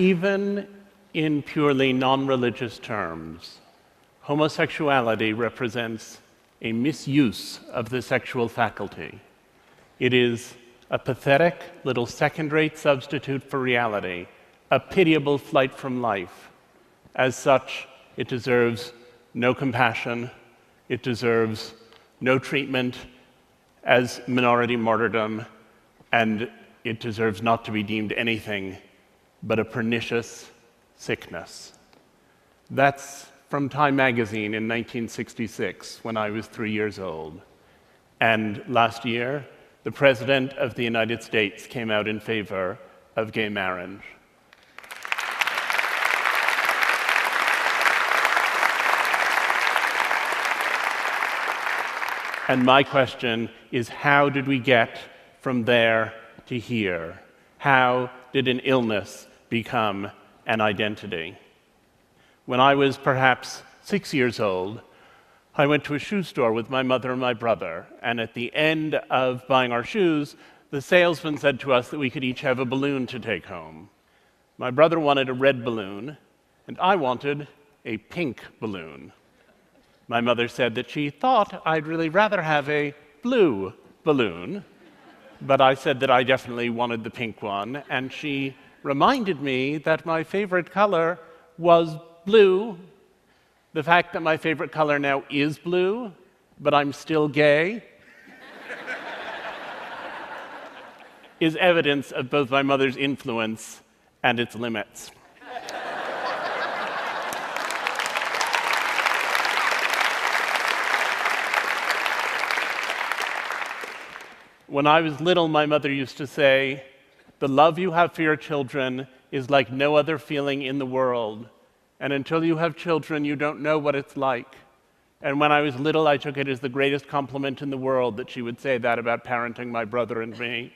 Even in purely non-religious terms, homosexuality represents a misuse of the sexual faculty. It is a pathetic little second-rate substitute for reality, a pitiable flight from life. As such, it deserves no compassion, it deserves no treatment as minority martyrdom, and it deserves not to be deemed anything but a pernicious sickness. That's from Time magazine in 1966, when I was 3 years old. And last year, the President of the United States came out in favor of gay marriage. And my question is, how did we get from there to here? How did an illness become an identity? When I was perhaps 6 years old, I went to a shoe store with my mother and my brother, and at the end of buying our shoes, the salesman said to us that we could each have a balloon to take home. My brother wanted a red balloon, and I wanted a pink balloon. My mother said that she thought I'd really rather have a blue balloon, but I said that I definitely wanted the pink one, and she reminded me that my favorite color was blue. The fact that my favorite color now is blue, but I'm still gay, is evidence of both my mother's influence and its limits. When I was little, my mother used to say, "The love you have for your children is like no other feeling in the world. And until you have children, you don't know what it's like." And when I was little, I took it as the greatest compliment in the world that she would say that about parenting my brother and me.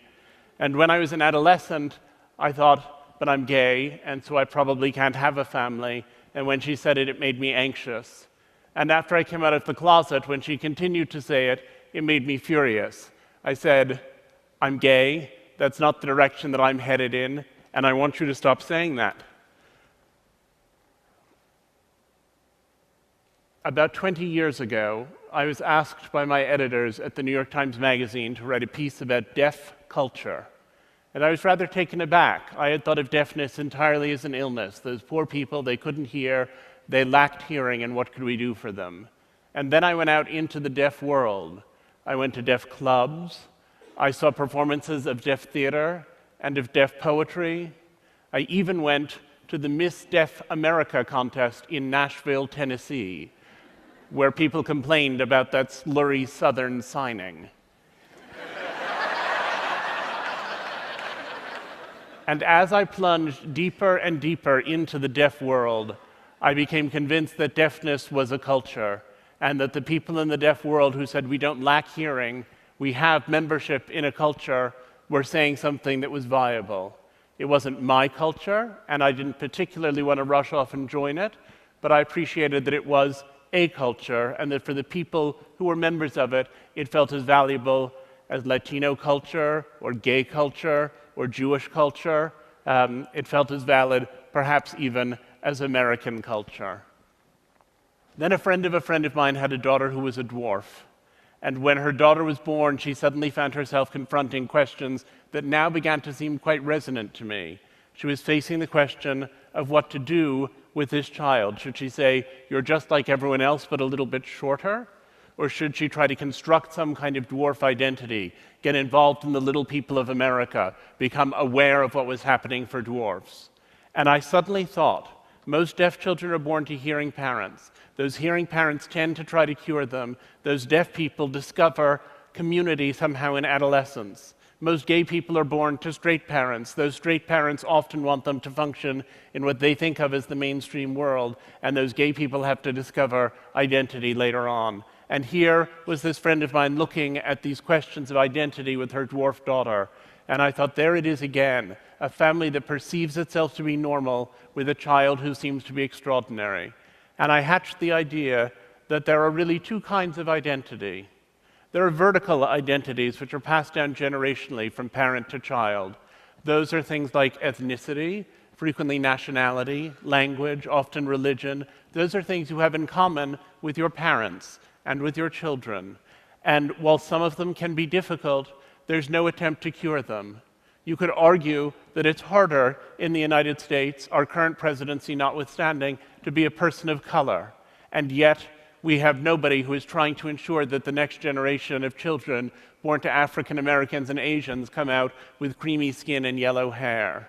And when I was an adolescent, I thought, but I'm gay, and so I probably can't have a family. And when she said it, it made me anxious. And after I came out of the closet, when she continued to say it, it made me furious. I said, "I'm gay, that's not the direction that I'm headed in, and I want you to stop saying that." About 20 years ago, I was asked by my editors at the New York Times Magazine to write a piece about deaf culture. And I was rather taken aback. I had thought of deafness entirely as an illness. Those poor people, they couldn't hear, they lacked hearing, and what could we do for them? And then I went out into the deaf world. I went to deaf clubs. I saw performances of deaf theater and of deaf poetry. I even went to the Miss Deaf America contest in Nashville, Tennessee, where people complained about that slurry Southern signing. And as I plunged deeper and deeper into the deaf world, I became convinced that deafness was a culture, and that the people in the deaf world who said we don't lack hearing, we have membership in a culture, were saying something that was viable. It wasn't my culture, and I didn't particularly want to rush off and join it, but I appreciated that it was a culture, and that for the people who were members of it, it felt as valuable as Latino culture, or gay culture, or Jewish culture. It felt as valid, perhaps even, as American culture. Then a friend of mine had a daughter who was a dwarf. And when her daughter was born, she suddenly found herself confronting questions that now began to seem quite resonant to me. She was facing the question of what to do with this child. Should she say, "You're just like everyone else, but a little bit shorter"? Or should she try to construct some kind of dwarf identity, get involved in the little people of America, become aware of what was happening for dwarfs? And I suddenly thought, most deaf children are born to hearing parents. Those hearing parents tend to try to cure them. Those deaf people discover community somehow in adolescence. Most gay people are born to straight parents. Those straight parents often want them to function in what they think of as the mainstream world, and those gay people have to discover identity later on. And here was this friend of mine looking at these questions of identity with her dwarf daughter. And I thought, there it is again, a family that perceives itself to be normal with a child who seems to be extraordinary. And I hatched the idea that there are really two kinds of identity. There are vertical identities which are passed down generationally from parent to child. Those are things like ethnicity, frequently nationality, language, often religion. Those are things you have in common with your parents and with your children. And while some of them can be difficult, there's no attempt to cure them. You could argue that it's harder in the United States, our current presidency notwithstanding, to be a person of color. And yet, we have nobody who is trying to ensure that the next generation of children born to African Americans and Asians come out with creamy skin and yellow hair.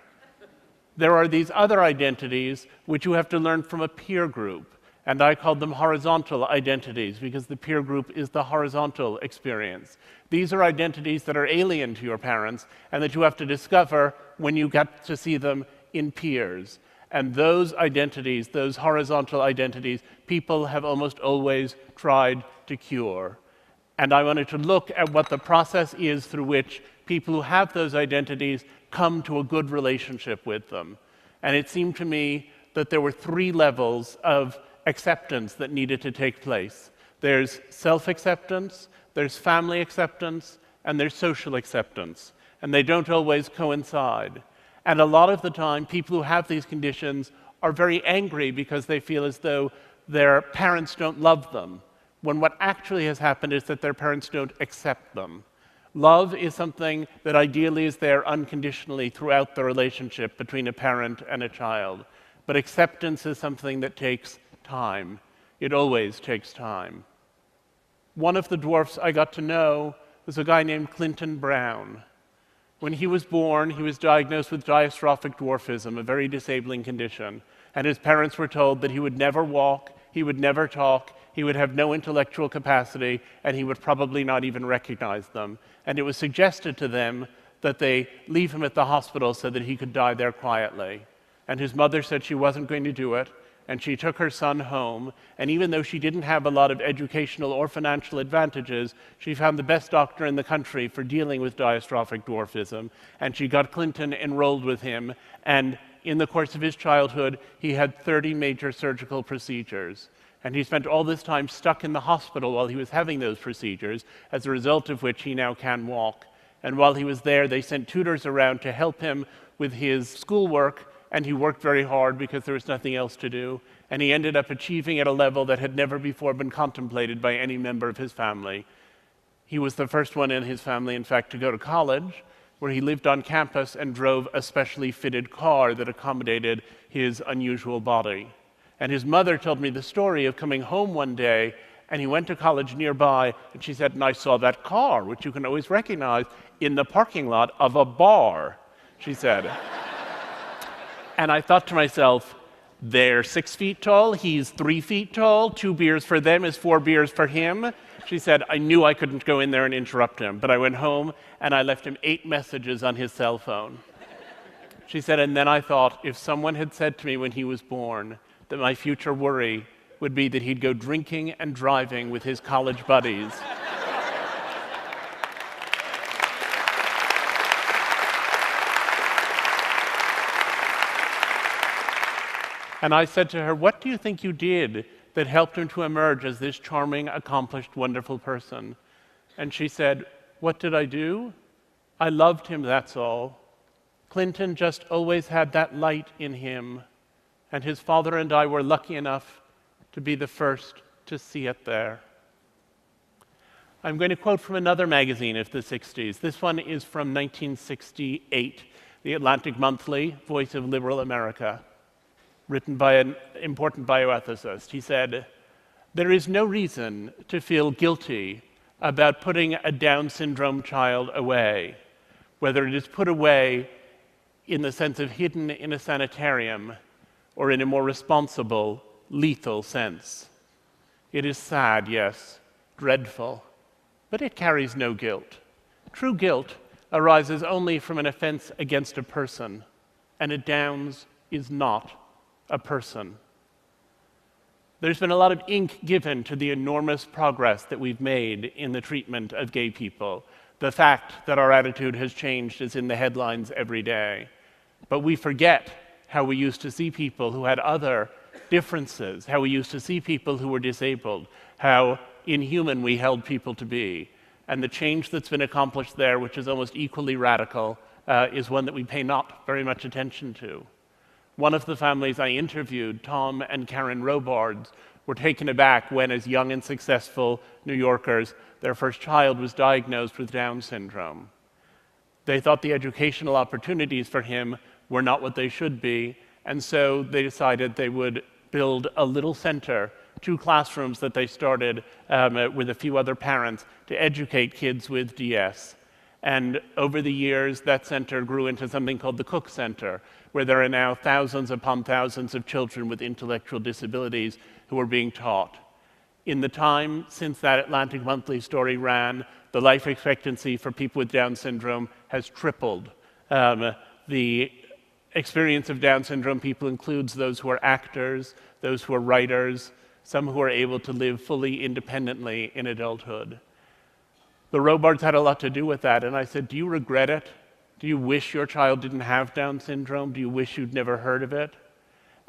There are these other identities which you have to learn from a peer group, and I called them horizontal identities because the peer group is the horizontal experience. These are identities that are alien to your parents and that you have to discover when you get to see them in peers. And those identities, those horizontal identities, people have almost always tried to cure. And I wanted to look at what the process is through which people who have those identities come to a good relationship with them. And it seemed to me that there were 3 levels of acceptance that needed to take place. There's self-acceptance, there's family acceptance, and there's social acceptance. And they don't always coincide. And a lot of the time, people who have these conditions are very angry because they feel as though their parents don't love them, when what actually has happened is that their parents don't accept them. Love is something that ideally is there unconditionally throughout the relationship between a parent and a child. But acceptance is something that takes time. It always takes time. One of the dwarfs I got to know was a guy named Clinton Brown. When he was born, he was diagnosed with dystrophic dwarfism, a very disabling condition, and his parents were told that he would never walk, he would never talk, he would have no intellectual capacity, and he would probably not even recognize them. And it was suggested to them that they leave him at the hospital so that he could die there quietly. And his mother said she wasn't going to do it, and she took her son home, and even though she didn't have a lot of educational or financial advantages, she found the best doctor in the country for dealing with dystrophic dwarfism, and she got Clinton enrolled with him, and in the course of his childhood, he had 30 major surgical procedures. And he spent all this time stuck in the hospital while he was having those procedures, as a result of which he now can walk. And while he was there, they sent tutors around to help him with his schoolwork, and he worked very hard because there was nothing else to do, and he ended up achieving at a level that had never before been contemplated by any member of his family. He was the first one in his family, in fact, to go to college, where he lived on campus and drove a specially fitted car that accommodated his unusual body. And his mother told me the story of coming home one day, and he went to college nearby, and she said, "And I saw that car, which you can always recognize, in the parking lot of a bar," she said. And I thought to myself, they're 6 feet tall, he's 3 feet tall, 2 beers for them is 4 beers for him. She said, I knew I couldn't go in there and interrupt him, but I went home and I left him 8 messages on his cell phone. She said, and then I thought, if someone had said to me when he was born that my future worry would be that he'd go drinking and driving with his college buddies, and I said to her, what do you think you did that helped him to emerge as this charming, accomplished, wonderful person? And she said, what did I do? I loved him, that's all. Clinton just always had that light in him, and his father and I were lucky enough to be the first to see it there. I'm going to quote from another magazine of the 60s. This one is from 1968, the Atlantic Monthly, Voice of Liberal America, written by an important bioethicist. He said, there is no reason to feel guilty about putting a Down syndrome child away, whether it is put away in the sense of hidden in a sanitarium or in a more responsible, lethal sense. It is sad, yes, dreadful, but it carries no guilt. True guilt arises only from an offense against a person, and a Downs is not a person. There's been a lot of ink given to the enormous progress that we've made in the treatment of gay people. The fact that our attitude has changed is in the headlines every day. But we forget how we used to see people who had other differences, how we used to see people who were disabled, how inhuman we held people to be. And the change that's been accomplished there, which is almost equally radical, is one that we pay not very much attention to. One of the families I interviewed, Tom and Karen Robards, were taken aback when, as young and successful New Yorkers, their first child was diagnosed with Down syndrome. They thought the educational opportunities for him were not what they should be, and so they decided they would build a little center, 2 classrooms that they started with a few other parents to educate kids with DS. And over the years, that center grew into something called the Cook Center, where there are now thousands upon thousands of children with intellectual disabilities who are being taught. In the time since that Atlantic Monthly story ran, the life expectancy for people with Down syndrome has tripled. The experience of Down syndrome people includes those who are actors, those who are writers, some who are able to live fully independently in adulthood. The Robards had a lot to do with that, and I said, do you regret it? Do you wish your child didn't have Down syndrome? Do you wish you'd never heard of it?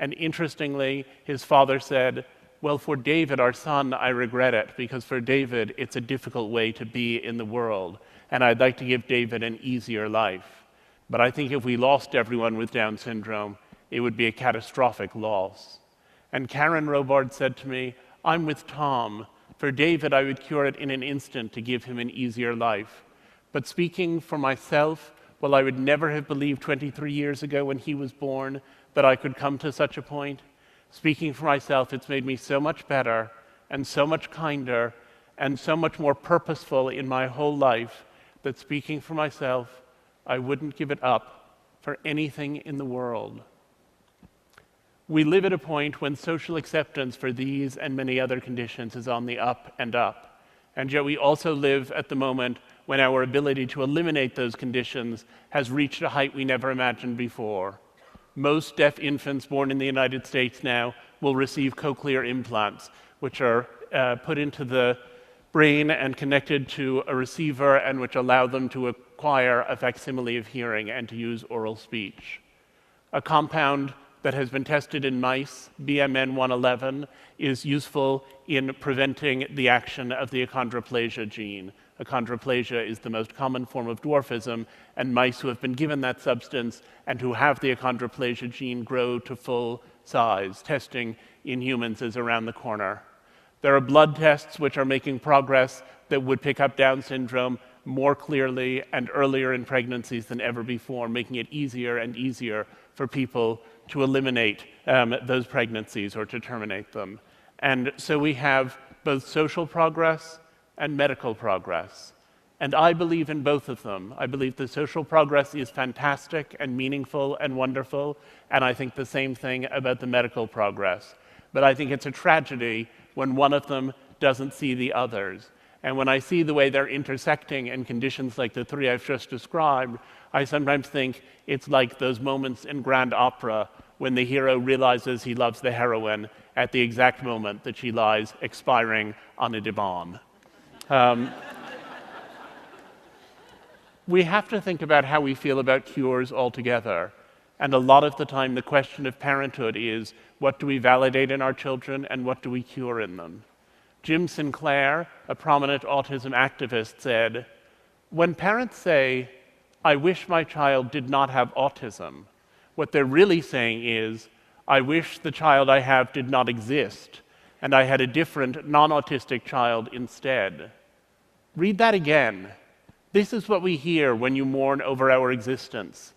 And interestingly, his father said, well, for David, our son, I regret it, because for David, it's a difficult way to be in the world, and I'd like to give David an easier life. But I think if we lost everyone with Down syndrome, it would be a catastrophic loss. And Karen Robard said to me, I'm with Tom. For David, I would cure it in an instant to give him an easier life. But speaking for myself, well, I would never have believed 23 years ago when he was born that I could come to such a point. Speaking for myself, it's made me so much better and so much kinder and so much more purposeful in my whole life that speaking for myself, I wouldn't give it up for anything in the world. We live at a point when social acceptance for these and many other conditions is on the up and up. And yet we also live at the moment when our ability to eliminate those conditions has reached a height we never imagined before. Most deaf infants born in the United States now will receive cochlear implants, which are put into the brain and connected to a receiver and which allow them to acquire a facsimile of hearing and to use oral speech. A compound that has been tested in mice, BMN 111, is useful in preventing the action of the achondroplasia gene. Achondroplasia is the most common form of dwarfism, and mice who have been given that substance and who have the achondroplasia gene grow to full size. Testing in humans is around the corner. There are blood tests which are making progress that would pick up Down syndrome more clearly and earlier in pregnancies than ever before, making it easier and easier for people to eliminate those pregnancies or to terminate them. And so we have both social progress and medical progress. And I believe in both of them. I believe the social progress is fantastic and meaningful and wonderful, and I think the same thing about the medical progress. But I think it's a tragedy when one of them doesn't see the others. And when I see the way they're intersecting in conditions like the 3 I've just described, I sometimes think it's like those moments in grand opera when the hero realizes he loves the heroine at the exact moment that she lies expiring on a divan. We have to think about how we feel about cures altogether. And a lot of the time, the question of parenthood is, what do we validate in our children and what do we cure in them? Jim Sinclair, a prominent autism activist, said, when parents say, I wish my child did not have autism, what they're really saying is, I wish the child I have did not exist, and I had a different, non-autistic child instead. Read that again. This is what we hear when you mourn over our existence.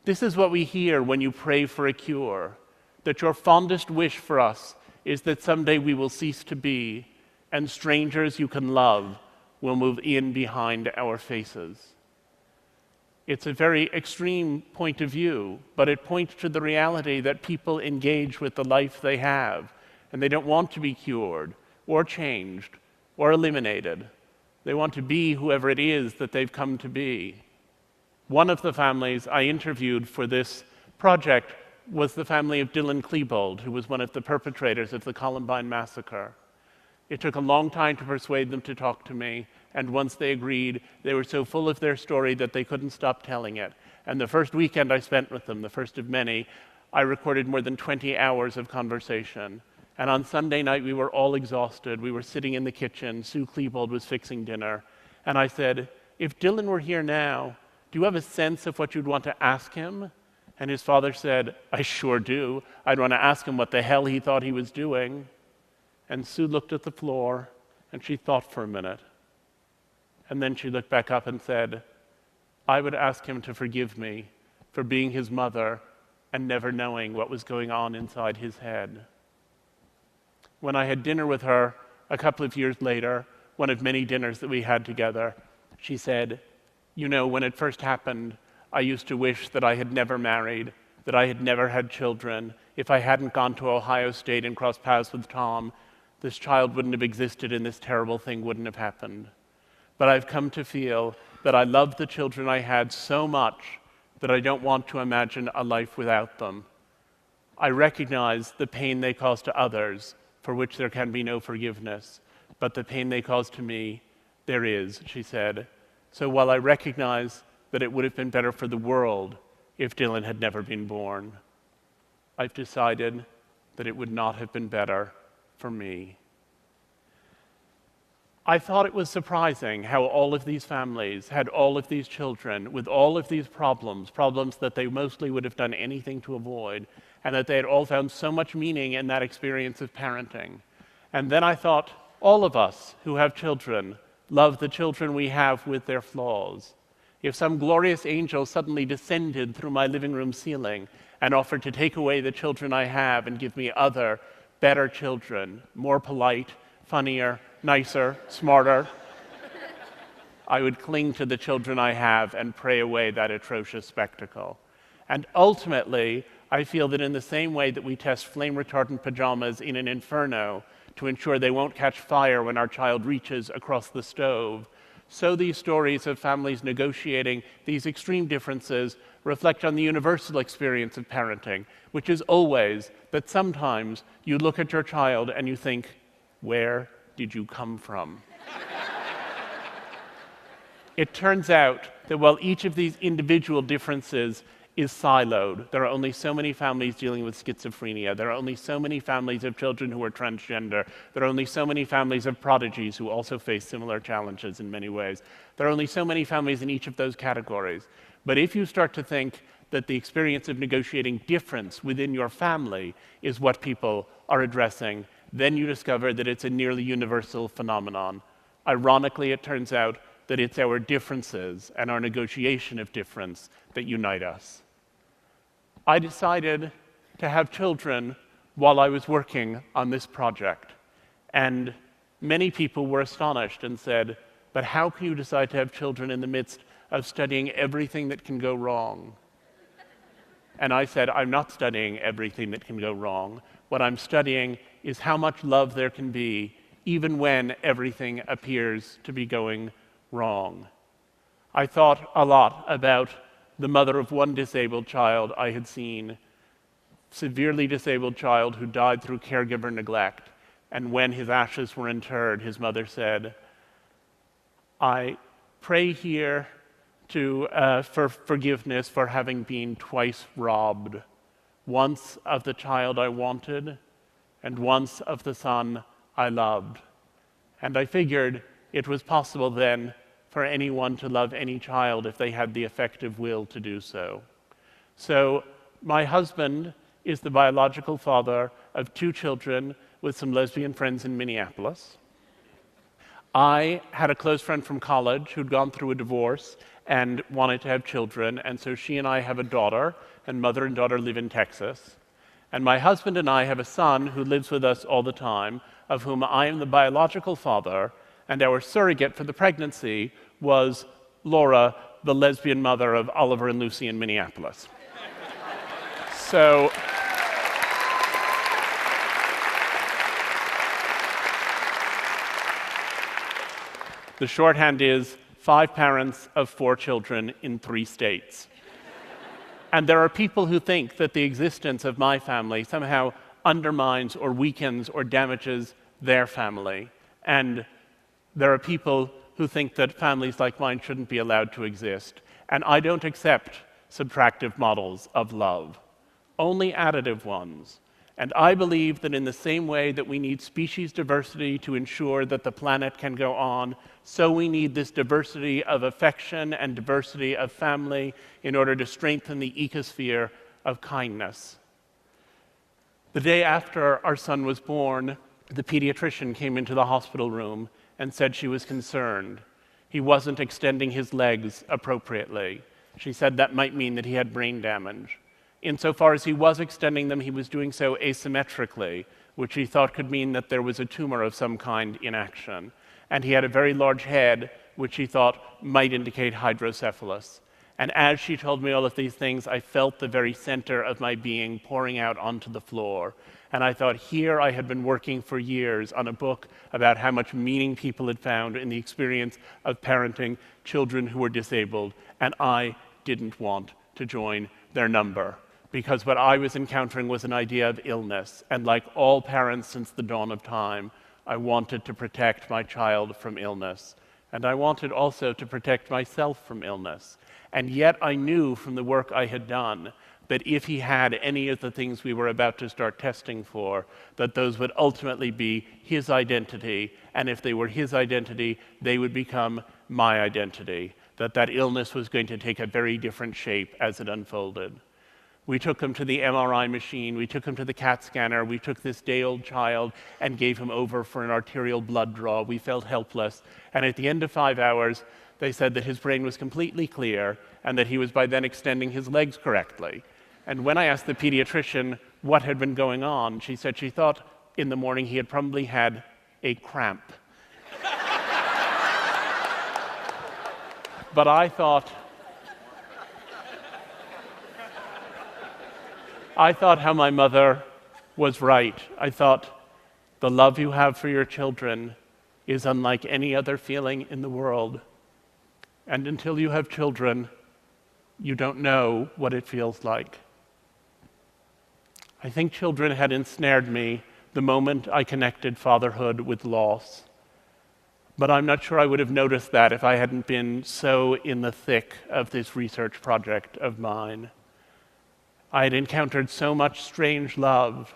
This is what we hear when you pray for a cure, that your fondest wish for us is that someday we will cease to be, and strangers you can love will move in behind our faces. It's a very extreme point of view, but it points to the reality that people engage with the life they have, and they don't want to be cured, or changed, or eliminated. They want to be whoever it is that they've come to be. One of the families I interviewed for this project was the family of Dylan Klebold, who was one of the perpetrators of the Columbine massacre. It took a long time to persuade them to talk to me, and once they agreed, they were so full of their story that they couldn't stop telling it. And the first weekend I spent with them, the first of many, I recorded more than 20 hours of conversation. And on Sunday night, we were all exhausted. We were sitting in the kitchen. Sue Klebold was fixing dinner. And I said, if Dylan were here now, do you have a sense of what you'd want to ask him? And his father said, "I sure do. I'd want to ask him what the hell he thought he was doing." And Sue looked at the floor, and she thought for a minute. And then she looked back up and said, "I would ask him to forgive me for being his mother and never knowing what was going on inside his head." When I had dinner with her a couple of years later, one of many dinners that we had together, she said, "You know, when it first happened, I used to wish that I had never married, that I had never had children. If I hadn't gone to Ohio State and crossed paths with Tom, this child wouldn't have existed and this terrible thing wouldn't have happened. But I've come to feel that I love the children I had so much that I don't want to imagine a life without them. I recognize the pain they cause to others, for which there can be no forgiveness, but the pain they cause to me, there is," she said. "So while I recognize that it would have been better for the world if Dylan had never been born, I've decided that it would not have been better for me." I thought it was surprising how all of these families had all of these children with all of these problems that they mostly would have done anything to avoid, and that they had all found so much meaning in that experience of parenting. And then I thought, all of us who have children love the children we have with their flaws. If some glorious angel suddenly descended through my living room ceiling and offered to take away the children I have and give me other, better children, more polite, funnier, nicer, smarter, I would cling to the children I have and pray away that atrocious spectacle. And ultimately, I feel that in the same way that we test flame-retardant pajamas in an inferno to ensure they won't catch fire when our child reaches across the stove, so these stories of families negotiating these extreme differences reflect on the universal experience of parenting, which is always that sometimes you look at your child and you think, where did you come from? It turns out that while each of these individual differences is siloed, there are only so many families dealing with schizophrenia, there are only so many families of children who are transgender, there are only so many families of prodigies who also face similar challenges in many ways. There are only so many families in each of those categories. But if you start to think that the experience of negotiating difference within your family is what people are addressing, then you discover that it's a nearly universal phenomenon. Ironically, it turns out that it's our differences and our negotiation of difference that unite us. I decided to have children while I was working on this project, and many people were astonished and said, "But how can you decide to have children in the midst of studying everything that can go wrong?" And I said, "I'm not studying everything that can go wrong. What I'm studying is how much love there can be even when everything appears to be going wrong." I thought a lot about the mother of one disabled child I had seen, severely disabled child who died through caregiver neglect, and when his ashes were interred, his mother said, "I pray here for forgiveness for having been twice robbed, once of the child I wanted, and once of the son I loved." And I figured it was possible then for anyone to love any child if they had the effective will to do so. So my husband is the biological father of 2 children with some lesbian friends in Minneapolis. I had a close friend from college who'd gone through a divorce and wanted to have children, and so she and I have a daughter, and mother and daughter live in Texas. And my husband and I have a son who lives with us all the time, of whom I am the biological father, and our surrogate for the pregnancy was Laura, the lesbian mother of Oliver and Lucy in Minneapolis. So the shorthand is 5 parents of 4 children in 3 states. And there are people who think that the existence of my family somehow undermines or weakens or damages their family. And there are people who think that families like mine shouldn't be allowed to exist. And I don't accept subtractive models of love, only additive ones. And I believe that in the same way that we need species diversity to ensure that the planet can go on, so we need this diversity of affection and diversity of family in order to strengthen the ecosphere of kindness. The day after our son was born, the pediatrician came into the hospital room and said she was concerned. He wasn't extending his legs appropriately. She said that might mean that he had brain damage. Insofar as he was extending them, he was doing so asymmetrically, which he thought could mean that there was a tumor of some kind in action. And he had a very large head, which he thought might indicate hydrocephalus. And as she told me all of these things, I felt the very center of my being pouring out onto the floor. And I thought, here I had been working for years on a book about how much meaning people had found in the experience of parenting children who were disabled, and I didn't want to join their number. Because what I was encountering was an idea of illness, and like all parents since the dawn of time, I wanted to protect my child from illness. And I wanted also to protect myself from illness. And yet I knew from the work I had done that if he had any of the things we were about to start testing for, that those would ultimately be his identity, and if they were his identity, they would become my identity, that illness was going to take a very different shape as it unfolded. We took him to the MRI machine, we took him to the CAT scanner, we took this day-old child and gave him over for an arterial blood draw. We felt helpless, and at the end of 5 hours, they said that his brain was completely clear and that he was by then extending his legs correctly. And when I asked the pediatrician what had been going on, she said she thought in the morning he had probably had a cramp. But I thought how my mother was right. I thought, the love you have for your children is unlike any other feeling in the world. And until you have children, you don't know what it feels like. I think children had ensnared me the moment I connected fatherhood with loss. But I'm not sure I would have noticed that if I hadn't been so in the thick of this research project of mine. I had encountered so much strange love,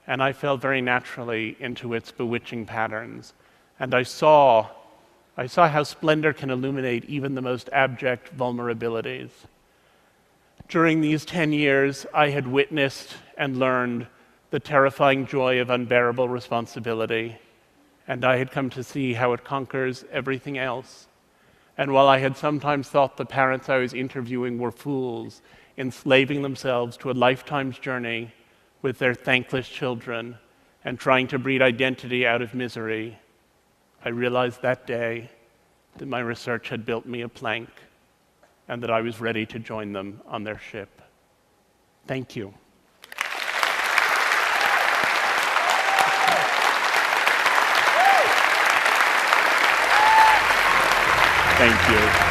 and I fell very naturally into its bewitching patterns. And I saw how splendor can illuminate even the most abject vulnerabilities. During these 10 years, I had witnessed and learned the terrifying joy of unbearable responsibility, and I had come to see how it conquers everything else. And while I had sometimes thought the parents I was interviewing were fools, enslaving themselves to a lifetime's journey with their thankless children and trying to breed identity out of misery, I realized that day that my research had built me a plank and that I was ready to join them on their ship. Thank you. Thank you.